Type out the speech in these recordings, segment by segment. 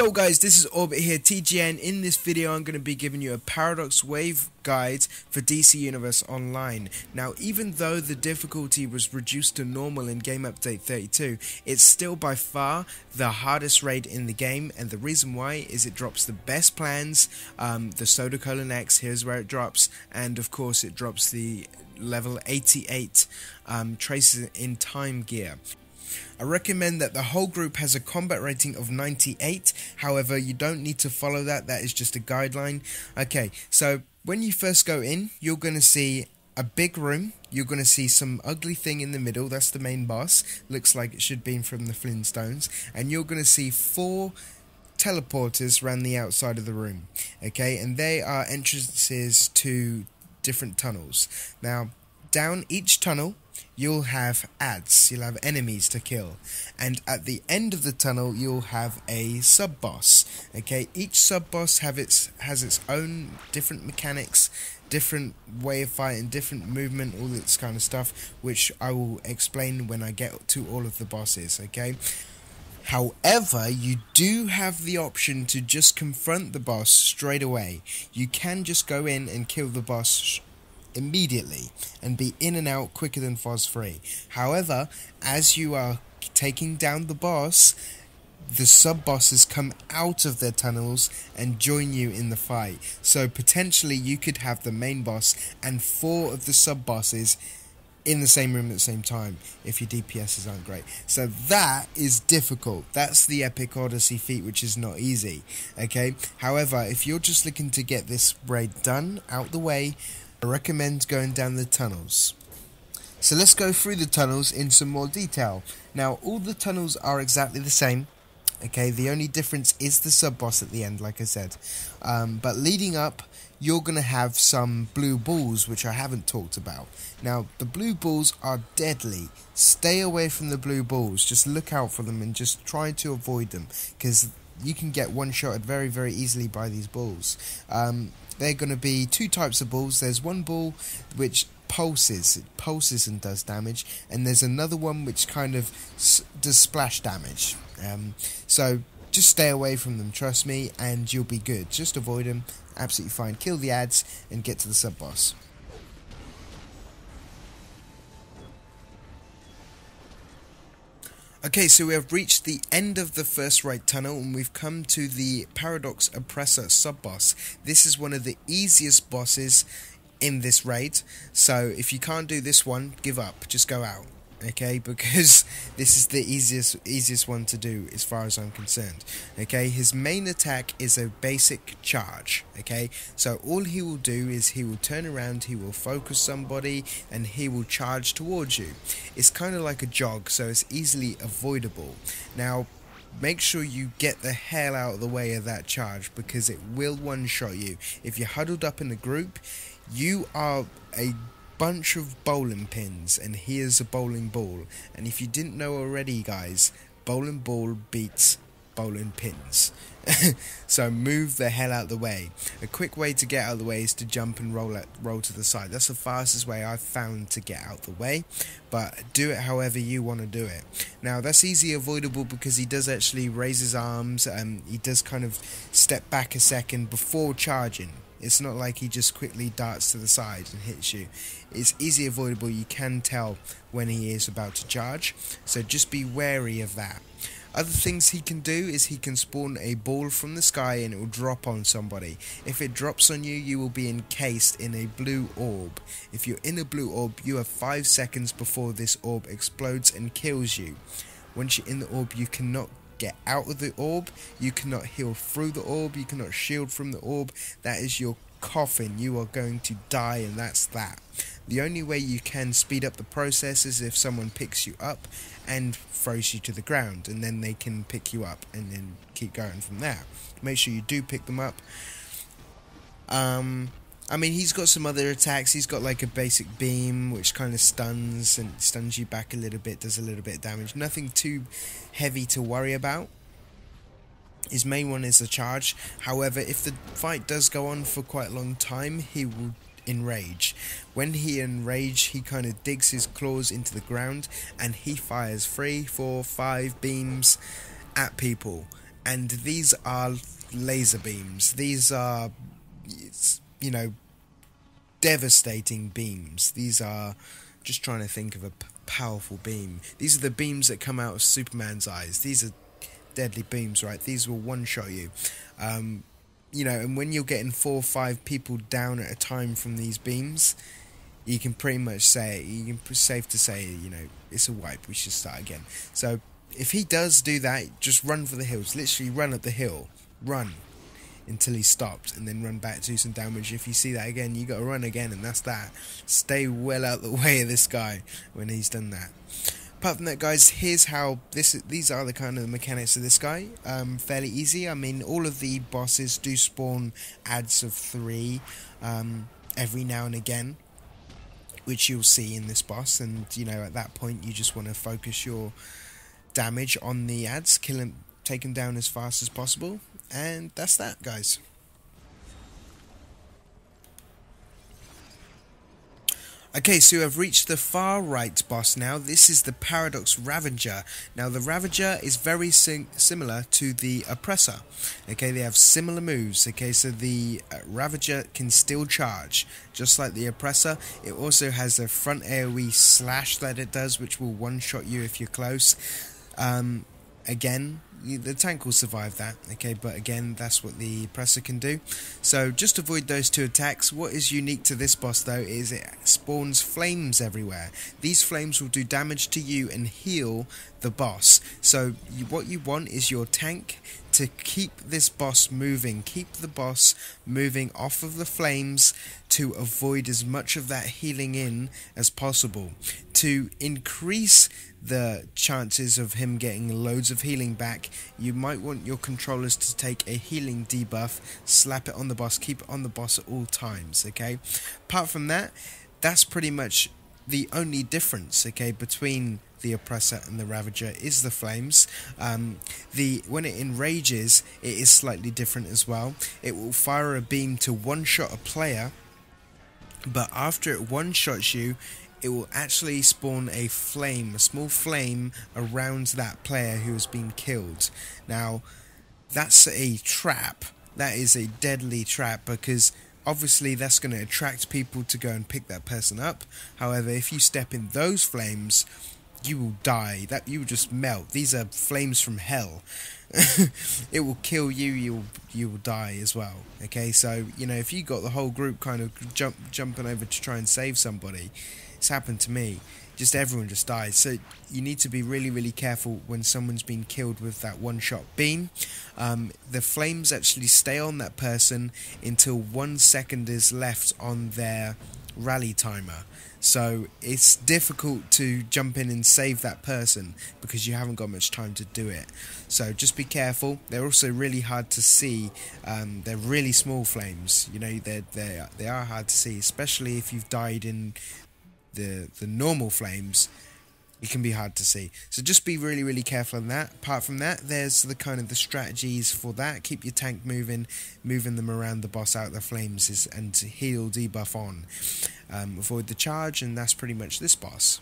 Yo guys, this is Orbit here, TGN. In this video I'm going to be giving you a Paradox Wave guide for DC Universe Online. Now, even though the difficulty was reduced to normal in Game Update 32, it's still by far the hardest raid in the game, and the reason why is it drops the best plans, the Soda Colon X, here's where it drops, and of course it drops the level 88 Traces in Time gear. I recommend that the whole group has a combat rating of 98, however you don't need to follow that, that is just a guideline. Okay, so when you first go in, you're going to see a big room, you're going to see some ugly thing in the middle, that's the main boss, looks like it should be from the Flintstones, and you're going to see 4 teleporters around the outside of the room, okay, and they are entrances to different tunnels. Now, down each tunnel, you'll have ads, you'll have enemies to kill, and at the end of the tunnel you'll have a sub-boss. Okay, each sub-boss has its own different mechanics, different way of fighting, different movement, all this kind of stuff, which I will explain when I get to all of the bosses, okay? However, you do have the option to just confront the boss straight away. You can just go in and kill the boss immediately and be in and out quicker than Phos 3. However, as you are taking down the boss, the sub-bosses come out of their tunnels and join you in the fight. So potentially you could have the main boss and 4 of the sub-bosses in the same room at the same time if your DPSs aren't great. So that is difficult. That's the Epic Odyssey feat, which is not easy. Okay. However, if you're just looking to get this raid done, out the way, I recommend going down the tunnels. So let's go through the tunnels in some more detail. Now, all the tunnels are exactly the same. Okay, the only difference is the sub-boss at the end, like I said. But leading up, you're going to have some blue balls, which I haven't talked about. Now, the blue balls are deadly. Stay away from the blue balls. Just look out for them and just try to avoid them, because you can get one-shotted very, very easily by these balls. They're going to be 2 types of balls. There's one ball which pulses. It pulses and does damage. And there's another one which kind of does splash damage. So just stay away from them, trust me, and you'll be good. Just avoid them. Absolutely fine. Kill the ads and get to the sub-boss. Okay, so we have reached the end of the first raid tunnel and we've come to the Paradox Oppressor sub-boss. This is one of the easiest bosses in this raid, so if you can't do this one, give up, just go out, okay, because this is the easiest one to do as far as I'm concerned. Okay, his main attack is a basic charge, okay, so all he will do is he will turn around, he will focus somebody and he will charge towards you. It's kind of like a jog, so it's easily avoidable. Now, make sure you get the hell out of the way of that charge, because it will one-shot you. If you're huddled up in a group, you are a bunch of bowling pins and here's a bowling ball, and if you didn't know already, guys, bowling ball beats bowling pins. So move the hell out of the way. A quick way to get out of the way is to jump and roll to the side. That's the fastest way I've found to get out the way, but do it however you want to do it. Now, that's easily avoidable because he does actually raise his arms and he does kind of step back a second before charging. It's not like he just quickly darts to the side and hits you. It's easily avoidable. You can tell when he is about to charge, so just be wary of that. Other things he can do is he can spawn a ball from the sky and it will drop on somebody. If it drops on you, you will be encased in a blue orb. If you're in a blue orb, you have 5 seconds before this orb explodes and kills you. Once you're in the orb, you cannot get out of the orb, you cannot heal through the orb, you cannot shield from the orb. That is your coffin. You are going to die, and that's that. The only way you can speed up the process is if someone picks you up and throws you to the ground, and then they can pick you up and then keep going from there. Make sure you do pick them up. I mean, he's got some other attacks. He's got like a basic beam which kind of stuns you back a little bit, does a little bit of damage. Nothing too heavy to worry about. His main one is a charge. However, if the fight does go on for quite a long time, he will enrage. When he enrage, he kind of digs his claws into the ground and he fires 3, 4, 5 beams at people. and these are laser beams. These are, you know, devastating beams. These are, just trying to think of a powerful beam. These are the beams that come out of Superman's eyes. These are deadly beams, right? These will one-shot you. You know, and when you're getting 4 or 5 people down at a time from these beams, you can pretty much say, safe to say, you know, it's a wipe. We should start again. So if he does do that, just run for the hills. Literally run up the hill. Run until he stops, and then run back to do some damage. If you see that again, you got to run again, and that's that. Stay well out the way of this guy when he's done that. Apart from that, guys, here's how these are the kind of mechanics of this guy. Fairly easy. I mean, all of the bosses do spawn adds of 3 every now and again, which you'll see in this boss, and you know, at that point you just want to focus your damage on the adds, kill him, take him down as fast as possible, and that's that, guys. Okay, so I've reached the far right boss now. This is the Paradox Ravager. Now, the Ravager is very similar to the Oppressor. Okay, they have similar moves. Okay, so the Ravager can still charge, just like the Oppressor. It also has a front AoE slash that it does, which will one-shot you if you're close. Again, the tank will survive that, okay, but again, that's what the Oppressor can do. So just avoid those 2 attacks. What is unique to this boss, though, is it spawns flames everywhere. These flames will do damage to you and heal the boss. So what you want is your tank to keep this boss moving, keep the boss moving off of the flames to avoid as much of that healing in as possible. To increase the chances of him getting loads of healing back, you might want your controllers to take a healing debuff, slap it on the boss, keep it on the boss at all times, okay? Apart from that, that's pretty much the only difference, okay, between the Oppressor and the Ravager is the flames. When it enrages, it is slightly different as well. It will fire a beam to one-shot a player, but after it one-shots you, it will actually spawn a flame, a small flame around that player who has been killed. Now, that's a trap. That is a deadly trap, because obviously that's going to attract people to go and pick that person up. However, if you step in those flames, you will die. You will just melt. These are flames from hell. It will kill you. You will die as well. Okay, so you know, if you got the whole group kind of jumping over to try and save somebody, it's happened to me. Just everyone just dies. So you need to be really, really careful when someone's been killed with that one-shot beam. The flames actually stay on that person until 1 second is left on their rally timer. So it's difficult to jump in and save that person because you haven't got much time to do it. So just be careful. They're also really hard to see. They're really small flames. You know, they are hard to see, especially if you've died in the normal flames. It can be hard to see. So just be really, really careful on that. Apart from that, there's the kind of the strategies for that. Keep your tank moving them around the boss out of the flames and heal debuff on. Avoid the charge, and that's pretty much this boss.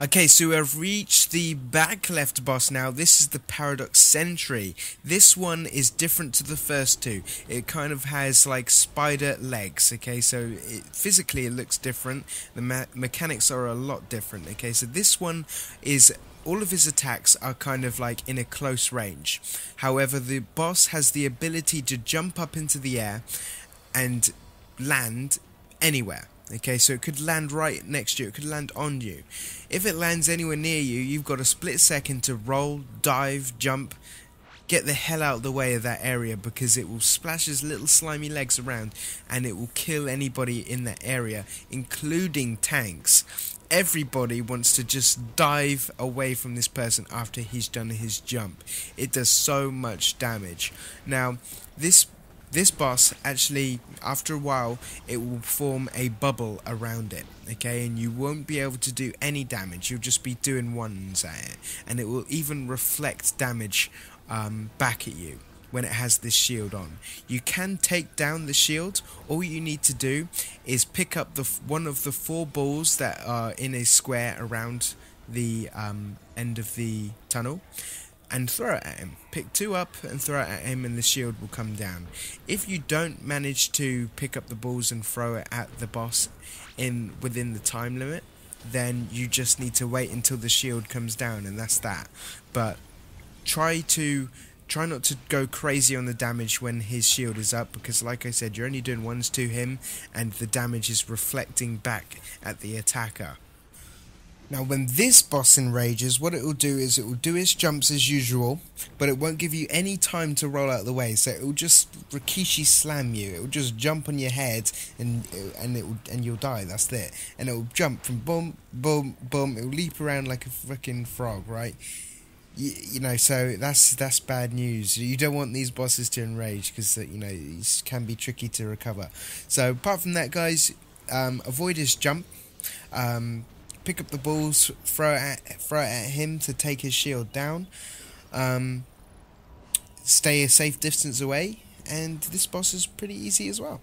Okay, so I've reached the back left boss now. This is the Paradox Sentry. This one is different to the first 2. It kind of has like spider legs, okay, so physically it looks different. The mechanics are a lot different, okay, so this one is, all of his attacks are kind of like in a close range. However, the boss has the ability to jump up into the air and land anywhere. Okay, so it could land right next to you, it could land on you. If it lands anywhere near you, you've got a split second to roll, dive, jump, get the hell out of the way of that area, because it will splash his little slimy legs around and it will kill anybody in that area, including tanks. Everybody wants to just dive away from this person after he's done his jump. It does so much damage. Now, this boss, actually, after a while, it will form a bubble around it, okay, and you won't be able to do any damage. You'll just be doing ones at it, and it will even reflect damage back at you when it has this shield on. You can take down the shield. All you need to do is pick up one of the 4 balls that are in a square around the end of the tunnel, and throw it at him. Pick 2 up and throw it at him, and the shield will come down. If you don't manage to pick up the balls and throw it at the boss within the time limit, then you just need to wait until the shield comes down, and that's that. But try not to go crazy on the damage when his shield is up, because like I said, you're only doing ones to him and the damage is reflecting back at the attacker. Now, when this boss enrages, what it will do is it will do its jumps as usual, but it won't give you any time to roll out of the way. So it will just Rikishi slam you. It will just jump on your head, and you'll die. That's it. And it will jump from boom, boom, boom. It will leap around like a freaking frog, right? You know, so that's bad news. You don't want these bosses to enrage, because it can be tricky to recover. So apart from that, guys, avoid his jump. Pick up the balls, throw it at him to take his shield down. Stay a safe distance away, and this boss is pretty easy as well.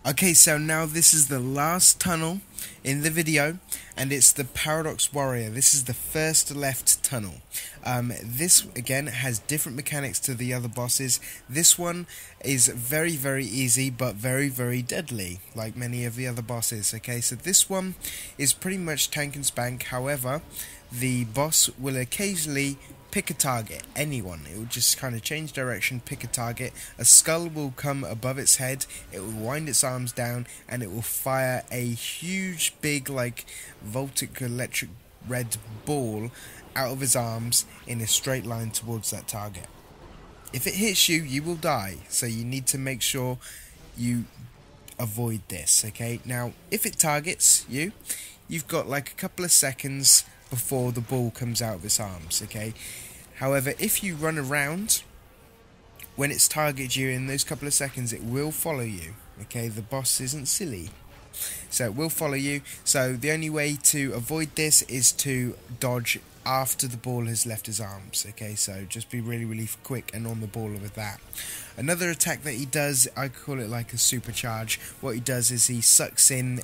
Okay, so now this is the last tunnel in the video, and it's the Paradox Warrior. This is the first left tunnel. This, again, has different mechanics to the other bosses. This one is very, very easy, but very, very deadly, like many of the other bosses. Okay, so this one is pretty much tank and spank. However, the boss will occasionally pick a target, anyone. It will just kind of change direction, pick a target. A skull will come above its head, it will wind its arms down, and it will fire a huge, big, like, voltic electric red ball out of his arms in a straight line towards that target. If it hits you, you will die, so you need to make sure you avoid this, okay? Now, if it targets you, you've got like a couple of seconds before the ball comes out of its arms, okay? However, if you run around, when it's targeted you in those couple of seconds, it will follow you, okay? The boss isn't silly, so it will follow you. So the only way to avoid this is to dodge after the ball has left his arms, okay? So just be really, really quick and on the ball with that. Another attack that he does, I call it like a supercharge. What he does is he sucks in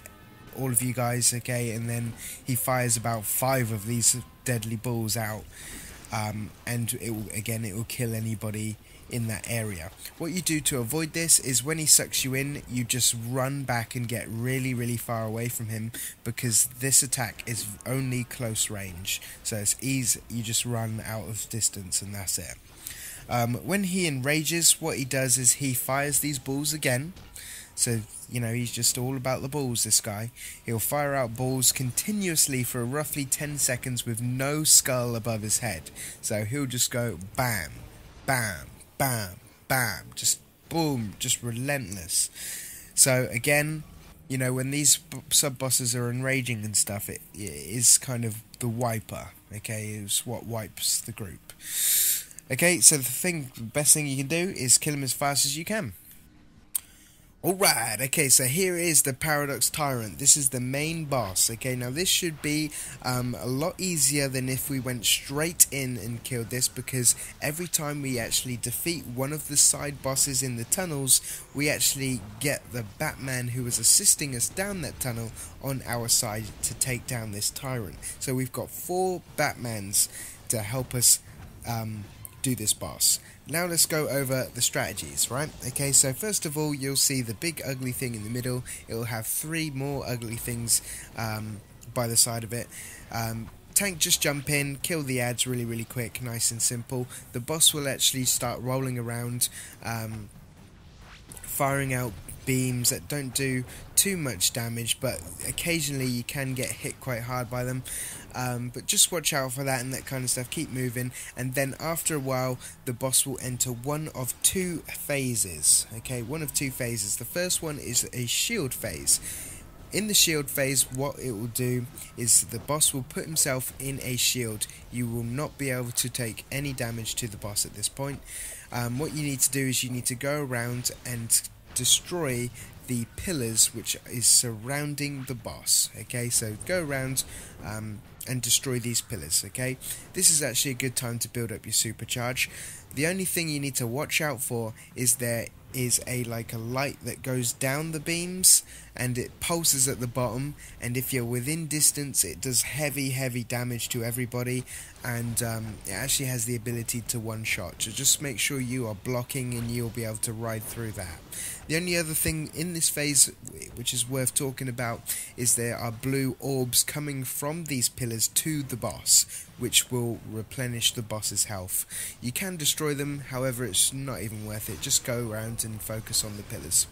all of you guys, okay, and then he fires about 5 of these deadly balls out, and it will kill anybody in that area. What you do to avoid this is when he sucks you in, you just run back and get really, really far away from him, because this attack is only close range, so it's easy. You just run out of distance and that's it. When he enrages, what he does is he fires these balls again. So, you know, he's just all about the balls, this guy. He'll fire out balls continuously for roughly 10 seconds with no skull above his head. So he'll just go bam, bam, bam, bam, just boom, just relentless. So again, you know, when these sub-bosses are enraging and stuff, it is kind of the wiper, okay? It's what wipes the group. Okay, so the best thing you can do is kill him as fast as you can. Alright, okay, so here is the Paradox Tyrant. This is the main boss, okay? Now this should be a lot easier than if we went straight in and killed this, because every time we actually defeat one of the side bosses in the tunnels, we actually get the Batman who was assisting us down that tunnel on our side to take down this Tyrant. So we've got 4 Batmans to help us do this boss. Now let's go over the strategies, right? Okay, so first of all, you'll see the big ugly thing in the middle. It will have 3 more ugly things by the side of it. Tank, just jump in, kill the ads really quick, nice and simple. The boss will actually start rolling around, firing out beams that don't do too much damage, but occasionally you can get hit quite hard by them. But just watch out for that and that kind of stuff. Keep moving, and then after a while the boss will enter one of 2 phases. Okay, one of 2 phases. The first one is a shield phase. In the shield phase, what it will do is the boss will put himself in a shield. You will not be able to take any damage to the boss at this point. What you need to do is you need to go around and destroy the pillars which is surrounding the boss. Okay, so go around and destroy these pillars. Okay, this is actually a good time to build up your supercharge. The only thing you need to watch out for is there is a light that goes down the beams and it pulses at the bottom, and if you're within distance it does heavy damage to everybody, and it actually has the ability to one-shot, so just make sure you are blocking and you'll be able to ride through that. The only other thing in this phase which is worth talking about is there are blue orbs coming from these pillars to the boss, which will replenish the boss's health. You can destroy them, however it's not even worth it. Just go around and focus on the pillars.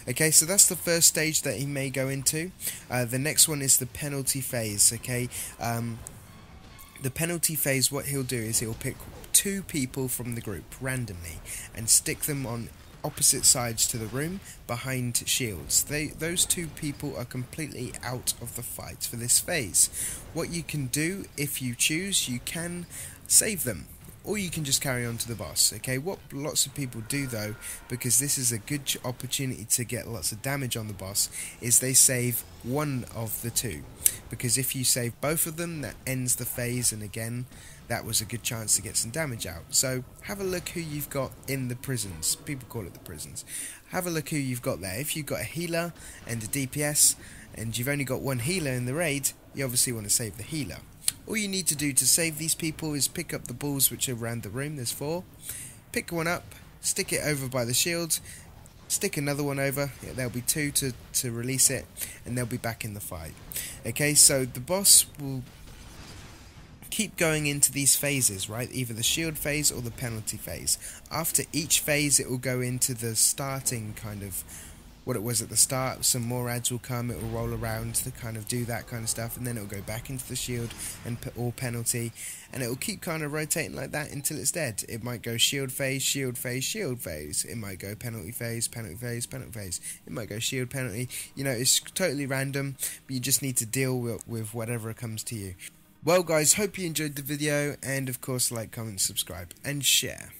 Okay, so that's the first stage that he may go into. The next one is the penalty phase. Okay, the penalty phase, what he'll do is he'll pick 2 people from the group randomly and stick them on opposite sides to the room behind shields. Those 2 people are completely out of the fight for this phase. What you can do, if you choose, you can save them, or you can just carry on to the boss. Okay, what lots of people do though, because this is a good opportunity to get lots of damage on the boss, is they save one of the 2, because if you save both of them, that ends the phase, and again that was a good chance to get some damage out. So have a look who you've got in the prisons. People call it the prisons. Have a look who you've got there. If you've got a healer and a DPS and you've only got 1 healer in the raid, you obviously want to save the healer. All you need to do to save these people is pick up the balls which are around the room. There's 4. Pick one up, stick it over by the shield, stick another one over. Yeah, there'll be 2 to release it, and they'll be back in the fight. Okay, so the boss will keep going into these phases, right? Either the shield phase or the penalty phase. After each phase it will go into the starting kind of what it was at the start. Some more ads will come, it will roll around to kind of do that kind of stuff, and then it will go back into the shield and or penalty, and it will keep kind of rotating like that until it's dead. It might go shield phase, shield phase, shield phase. It might go penalty phase, penalty phase, penalty phase. It might go shield, penalty. You know, it's totally random, but you just need to deal with whatever comes to you. Well guys, hope you enjoyed the video, and of course like, comment, subscribe and share.